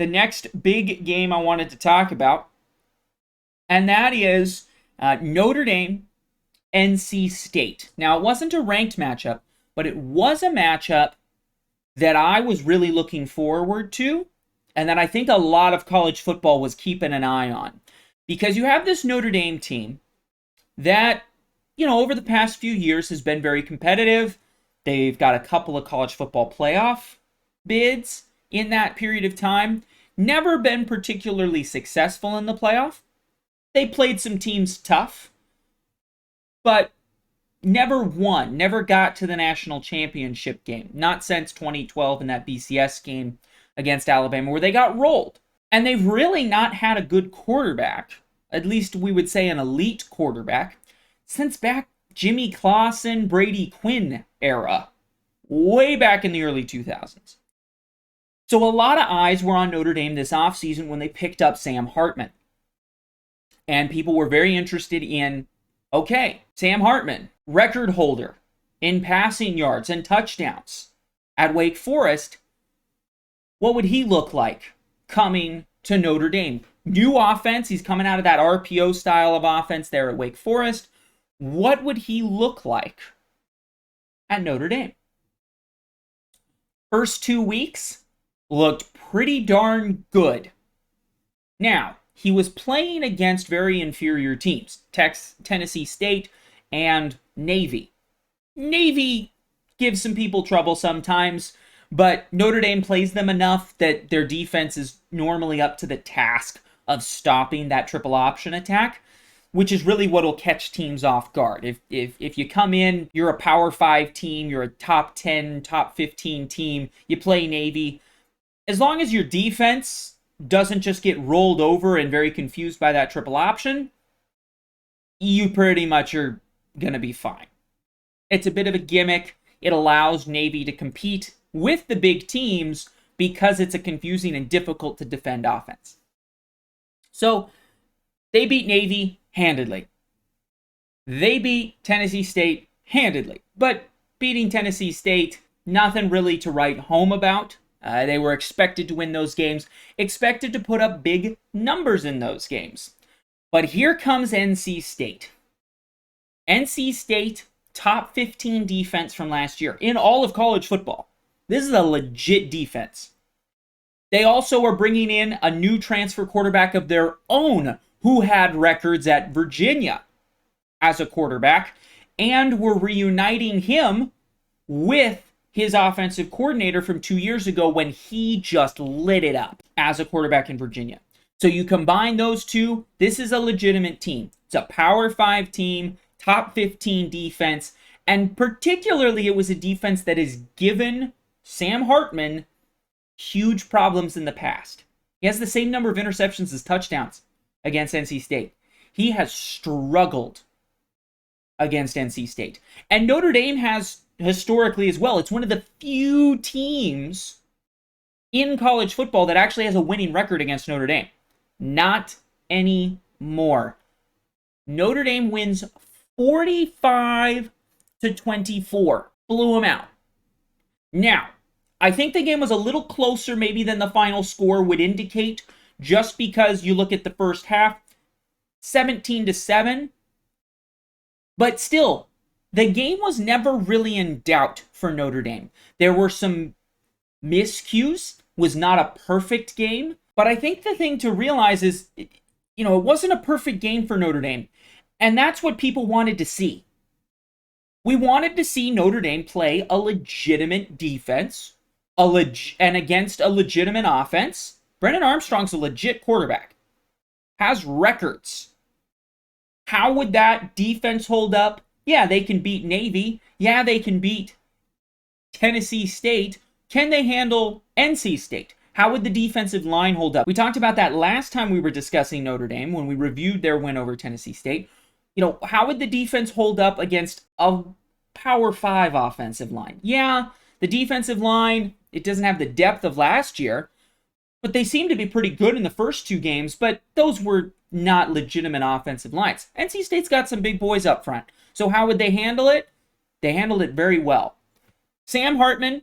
the next big game I wanted to talk about, and that is Notre Dame, NC State. Now, it wasn't a ranked matchup, but it was a matchup that I was really looking forward to, and that I think a lot of college football was keeping an eye on. Because you have this Notre Dame team that, over the past few years has been very competitive. They've got a couple of college football playoff bids in that period of time. Never been particularly successful in the playoff. They played some teams tough, but never won, never got to the national championship game. Not since 2012 in that BCS game against Alabama where they got rolled. And they've really not had a good quarterback, at least we would say an elite quarterback, since back Jimmy Clausen, Brady Quinn era, way back in the early 2000s. So a lot of eyes were on Notre Dame this offseason when they picked up Sam Hartman. And people were very interested in, okay, Sam Hartman, record holder in passing yards and touchdowns at Wake Forest, what would he look like coming to Notre Dame? New offense, he's coming out of that RPO style of offense there at Wake Forest. What would he look like at Notre Dame? First 2 weeks looked pretty darn good. Now, he was playing against very inferior teams, Tennessee State and Navy. Navy gives some people trouble sometimes, but Notre Dame plays them enough that their defense is normally up to the task of stopping that triple option attack, which is really what will catch teams off guard. If you come in, you're a Power 5 team, you're a top 10, top 15 team, you play Navy, as long as your defense doesn't just get rolled over and very confused by that triple option, you pretty much are going to be fine. It's a bit of a gimmick. It allows Navy to compete with the big teams because it's a confusing and difficult to defend offense. So they beat Navy handedly. They beat Tennessee State handedly. But beating Tennessee State, nothing really to write home about. They were expected to win those games, expected to put up big numbers in those games. But here comes NC State. NC State, top 15 defense from last year in all of college football. This is a legit defense. They also are bringing in a new transfer quarterback of their own who had records at Virginia as a quarterback, and were reuniting him with his offensive coordinator from 2 years ago when he just lit it up as a quarterback in Virginia. So you combine those two, this is a legitimate team. It's a Power 5 team, top 15 defense, and particularly it was a defense that has given Sam Hartman huge problems in the past. He has the same number of interceptions as touchdowns against NC State. He has struggled against NC State. And Notre Dame has historically as well. It's one of the few teams in college football that actually has a winning record against Notre Dame. Not anymore. Notre Dame wins 45-24. Blew them out. Now, I think the game was a little closer maybe than the final score would indicate, just because you look at the first half, 17-7. But still, the game was never really in doubt for Notre Dame. There were some miscues, was not a perfect game, but I think the thing to realize is, it wasn't a perfect game for Notre Dame, and that's what people wanted to see. We wanted to see Notre Dame play a legitimate defense, and against a legitimate offense. Brennan Armstrong's a legit quarterback, has records. How would that defense hold up? Yeah, they can beat Navy. Yeah, they can beat Tennessee State. Can they handle NC State? How would the defensive line hold up? We talked about that last time we were discussing Notre Dame when we reviewed their win over Tennessee State. How would the defense hold up against a Power 5 offensive line? Yeah, the defensive line, it doesn't have the depth of last year, but they seem to be pretty good in the first two games, but those were not legitimate offensive lines. NC State's got some big boys up front. So how would they handle it? They handled it very well. Sam Hartman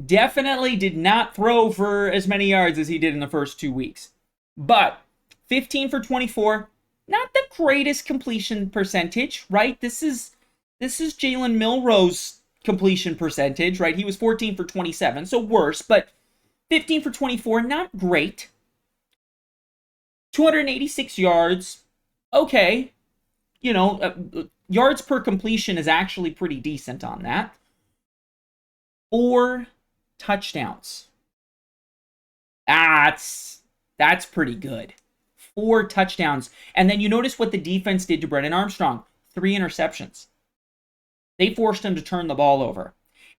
Definitely did not throw for as many yards as he did in the first 2 weeks. But 15 for 24, not the greatest completion percentage, right? This is Jalen Milroe's completion percentage, right? He was 14 for 27, so worse, but 15 for 24, not great. 286 yards, okay. Yards per completion is actually pretty decent on that. 4 touchdowns. That's pretty good. 4 touchdowns. And then you notice what the defense did to Brennan Armstrong. 3 interceptions. They forced him to turn the ball over.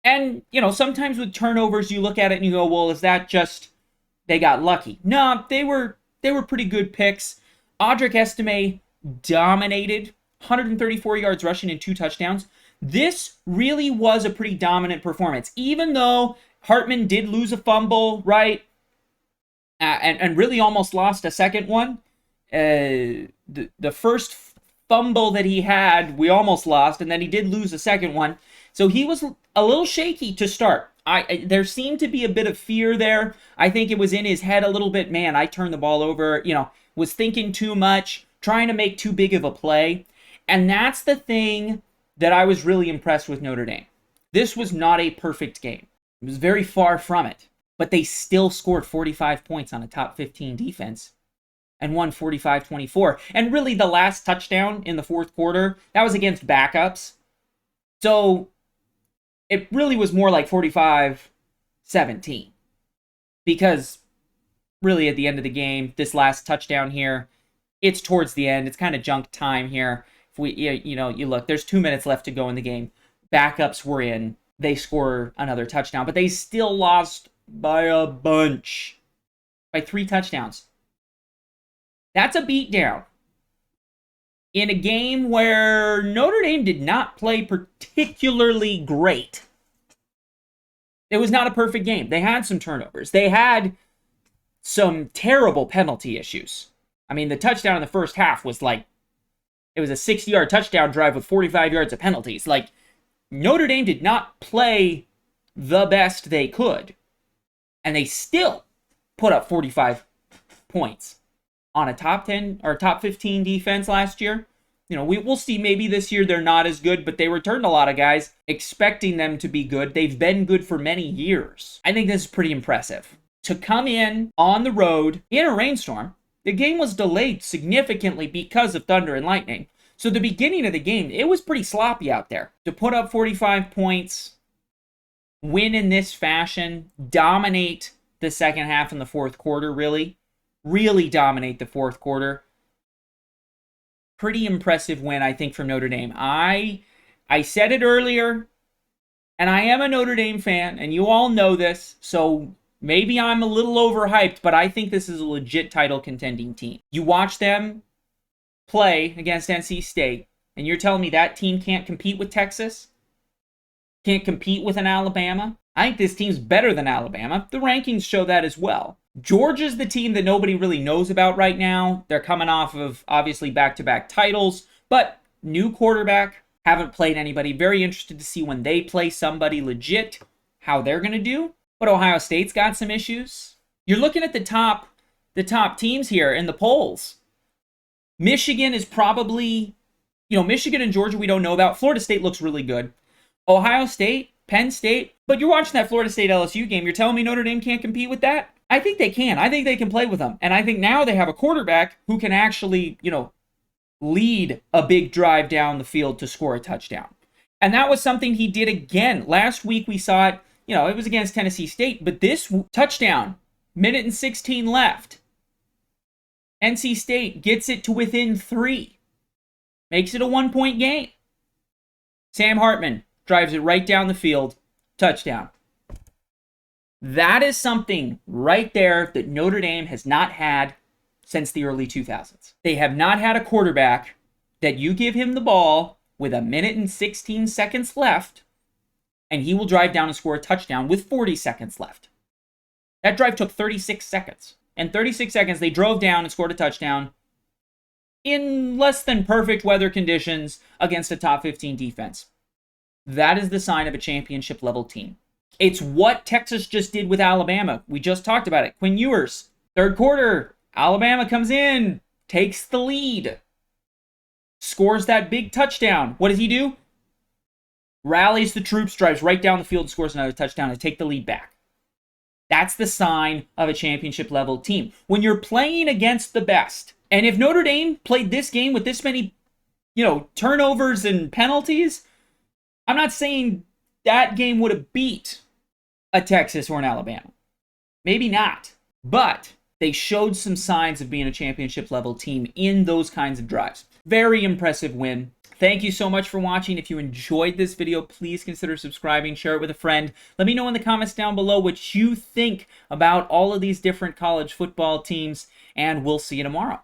And, sometimes with turnovers, you look at it and you go, well, is that just they got lucky? No, they were pretty good picks. Audric Estime dominated. 134 yards rushing and 2 touchdowns. This really was a pretty dominant performance. Even though Hartman did lose a fumble, right? And really almost lost a second one. The first fumble that he had, we almost lost, and then he did lose a second one. So he was a little shaky to start. There seemed to be a bit of fear there. I think it was in his head a little bit. Man, I turned the ball over, was thinking too much, trying to make too big of a play. And that's the thing that I was really impressed with Notre Dame. This was not a perfect game. It was very far from it. But they still scored 45 points on a top 15 defense and won 45-24. And really the last touchdown in the fourth quarter, that was against backups. So it really was more like 45-17. Because really at the end of the game, this last touchdown here, it's towards the end. It's kind of junk time here. If you look, there's 2 minutes left to go in the game. Backups were in. They score another touchdown, but they still lost by a bunch. By 3 touchdowns. That's a beatdown. In a game where Notre Dame did not play particularly great. It was not a perfect game. They had some turnovers. They had some terrible penalty issues. I mean, the touchdown in the first half was like, it was a 60-yard touchdown drive with 45 yards of penalties. Like, Notre Dame did not play the best they could. And they still put up 45 points on a top 10 or top 15 defense last year. We'll see maybe this year they're not as good, but they returned a lot of guys expecting them to be good. They've been good for many years. I think this is pretty impressive. To come in on the road in a rainstorm, the game was delayed significantly because of thunder and lightning. So the beginning of the game, it was pretty sloppy out there. To put up 45 points, win in this fashion, dominate the second half and the fourth quarter, really dominate the fourth quarter. Pretty impressive win, I think, from Notre Dame. I said it earlier, and I am a Notre Dame fan, and you all know this, so maybe I'm a little overhyped, but I think this is a legit title contending team. You watch them play against NC State, and you're telling me that team can't compete with Texas? Can't compete with an Alabama? I think this team's better than Alabama. The rankings show that as well. Georgia's the team that nobody really knows about right now. They're coming off of, obviously, back-to-back titles, but new quarterback, haven't played anybody. Very interested to see when they play somebody legit, how they're going to do. But Ohio State's got some issues. You're looking at the top teams here in the polls. Michigan is probably, Michigan and Georgia we don't know about. Florida State looks really good. Ohio State, Penn State. But you're watching that Florida State LSU game. You're telling me Notre Dame can't compete with that? I think they can. I think they can play with them. And I think now they have a quarterback who can actually, lead a big drive down the field to score a touchdown. And that was something he did again. Last week we saw it, it was against Tennessee State, but this touchdown, minute and 16 left. NC State gets it to within 3. Makes it a 1-point game. Sam Hartman drives it right down the field. Touchdown. That is something right there that Notre Dame has not had since the early 2000s. They have not had a quarterback that you give him the ball with a minute and 16 seconds left, and he will drive down and score a touchdown with 40 seconds left. That drive took 36 seconds. In 36 seconds, they drove down and scored a touchdown in less than perfect weather conditions against a top 15 defense. That is the sign of a championship-level team. It's what Texas just did with Alabama. We just talked about it. Quinn Ewers, third quarter, Alabama comes in, takes the lead, scores that big touchdown. What does he do? Rallies the troops, drives right down the field, and scores another touchdown to take the lead back. That's the sign of a championship level team. When you're playing against the best, and if Notre Dame played this game with this many, turnovers and penalties, I'm not saying that game would have beat a Texas or an Alabama. Maybe not. But they showed some signs of being a championship level team in those kinds of drives. Very impressive win. Thank you so much for watching. If you enjoyed this video, please consider subscribing, share it with a friend. Let me know in the comments down below what you think about all of these different college football teams, and we'll see you tomorrow.